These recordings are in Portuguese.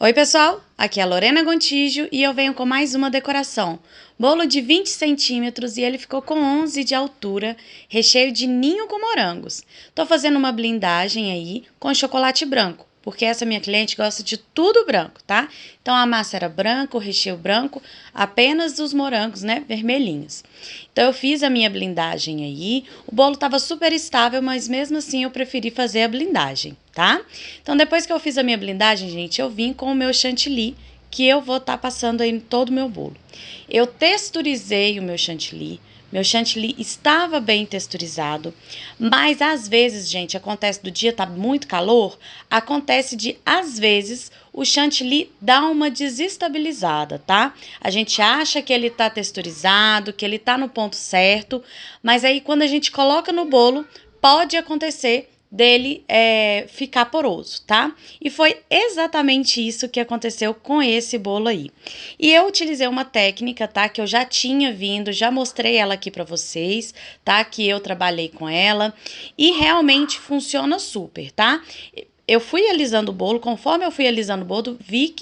Oi pessoal, aqui é a Lorena Gontijo e eu venho com mais uma decoração. Bolo de 20 centímetros e ele ficou com 11 de altura, recheio de ninho com morangos. Tô fazendo uma blindagem aí com chocolate branco, porque essa minha cliente gosta de tudo branco, tá? Então a massa era branca, o recheio branco, apenas os morangos, né, vermelhinhos. Então eu fiz a minha blindagem aí, o bolo tava super estável, mas mesmo assim eu preferi fazer a blindagem, tá? Então depois que eu fiz a minha blindagem, gente, eu vim com o meu chantilly, que eu vou estar passando aí em todo o meu bolo. Eu texturizei o meu chantilly estava bem texturizado, mas às vezes, gente, acontece do dia tá muito calor, acontece de às vezes o chantilly dá uma desestabilizada, tá? A gente acha que ele tá texturizado, que ele tá no ponto certo, mas aí quando a gente coloca no bolo, pode acontecer dele ficar poroso, tá? E foi exatamente isso que aconteceu com esse bolo aí. E eu utilizei uma técnica, tá? Que eu já tinha vindo, já mostrei ela aqui pra vocês, tá? Que eu trabalhei com ela e realmente funciona super, tá? Eu fui alisando o bolo, conforme eu fui alisando o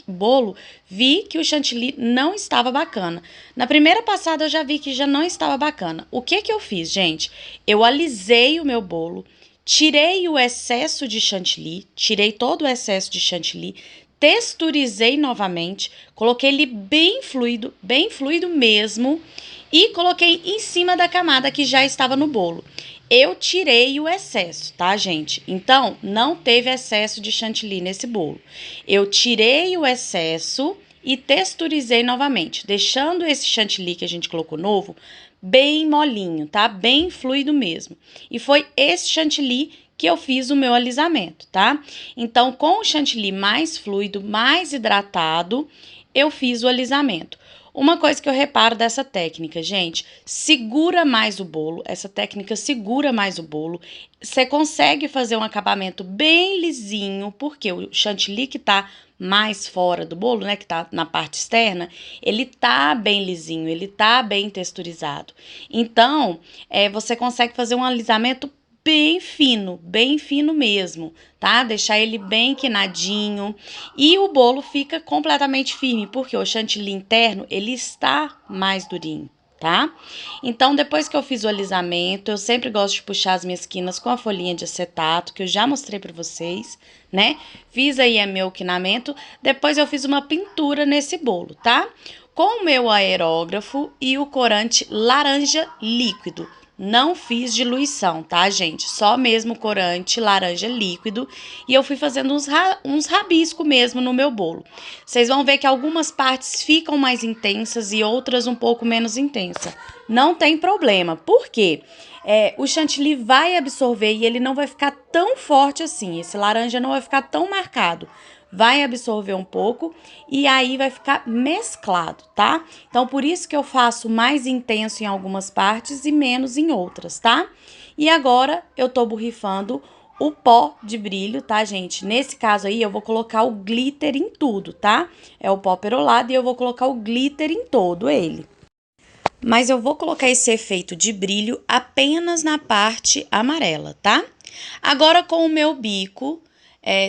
bolo, vi que o chantilly não estava bacana. Na primeira passada eu já vi que já não estava bacana. O que que eu fiz, gente? Eu alisei o meu bolo, tirei o excesso de chantilly, tirei todo o excesso de chantilly, texturizei novamente, coloquei ele bem fluido mesmo, e coloquei em cima da camada que já estava no bolo. Eu tirei o excesso, tá, gente? Então, não teve excesso de chantilly nesse bolo. Eu tirei o excesso e texturizei novamente, deixando esse chantilly que a gente colocou novo bem molinho, tá? Bem fluido mesmo. E foi esse chantilly que eu fiz o meu alisamento, tá? Então, com o chantilly mais fluido, mais hidratado, eu fiz o alisamento. Uma coisa que eu reparo dessa técnica, gente, segura mais o bolo, essa técnica segura mais o bolo, você consegue fazer um acabamento bem lisinho, porque o chantilly que tá mais fora do bolo, né, que tá na parte externa, ele tá bem lisinho, ele tá bem texturizado. Então, você consegue fazer um alisamento bem fino mesmo, tá? Deixar ele bem quinadinho e o bolo fica completamente firme, porque o chantilly interno, ele está mais durinho, tá? Então, depois que eu fiz o alisamento, eu sempre gosto de puxar as minhas quinas com a folhinha de acetato, que eu já mostrei pra vocês, né? Fiz aí meu quinamento, depois eu fiz uma pintura nesse bolo, tá? Com o meu aerógrafo e o corante laranja líquido. Não fiz diluição, tá, gente? Só mesmo corante laranja líquido. E eu fui fazendo uns rabiscos mesmo no meu bolo. Vocês vão ver que algumas partes ficam mais intensas e outras um pouco menos intensas. Não tem problema. Por quê? O chantilly vai absorver e ele não vai ficar tão forte assim. Esse laranja não vai ficar tão marcado. Vai absorver um pouco e aí vai ficar mesclado, tá? Então, por isso que eu faço mais intenso em algumas partes e menos em outras, tá? E agora, eu tô borrifando o pó de brilho, tá, gente? Nesse caso aí, eu vou colocar o glitter em tudo, tá? É o pó perolado e eu vou colocar o glitter em todo ele. Mas eu vou colocar esse efeito de brilho apenas na parte amarela, tá? Agora, com o meu bico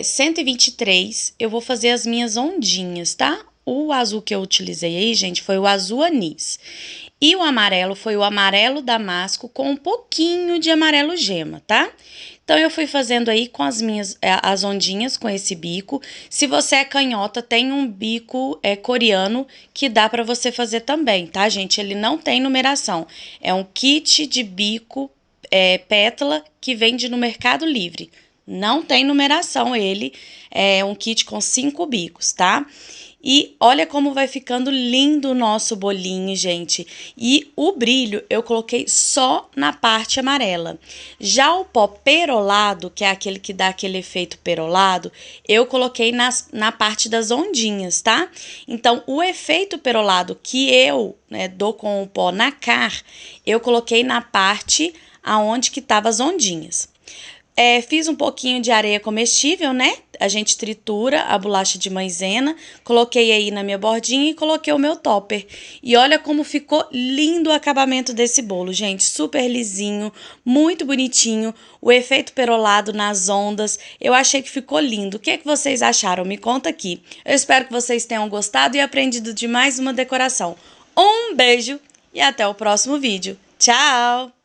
123, eu vou fazer as minhas ondinhas, tá? O azul que eu utilizei aí, gente, foi o azul anis. E o amarelo foi o amarelo damasco com um pouquinho de amarelo gema, tá? Então, eu fui fazendo aí com as ondinhas com esse bico. Se você é canhota, tem um bico coreano que dá pra você fazer também, tá, gente? Ele não tem numeração. É um kit de bico pétala que vende no Mercado Livre. Não tem numeração ele, é um kit com 5 bicos, tá? E olha como vai ficando lindo o nosso bolinho, gente. E o brilho eu coloquei só na parte amarela. Já o pó perolado, que é aquele que dá aquele efeito perolado, eu coloquei na parte das ondinhas, tá? Então, o efeito perolado que eu dou com o pó na car, eu coloquei na parte aonde que tava as ondinhas. Fiz um pouquinho de areia comestível, né? A gente tritura a bolacha de maisena, coloquei aí na minha bordinha e coloquei o meu topper. E olha como ficou lindo o acabamento desse bolo, gente. Super lisinho, muito bonitinho. O efeito perolado nas ondas, eu achei que ficou lindo. O que é que vocês acharam? Me conta aqui. Eu espero que vocês tenham gostado e aprendido de mais uma decoração. Um beijo e até o próximo vídeo. Tchau!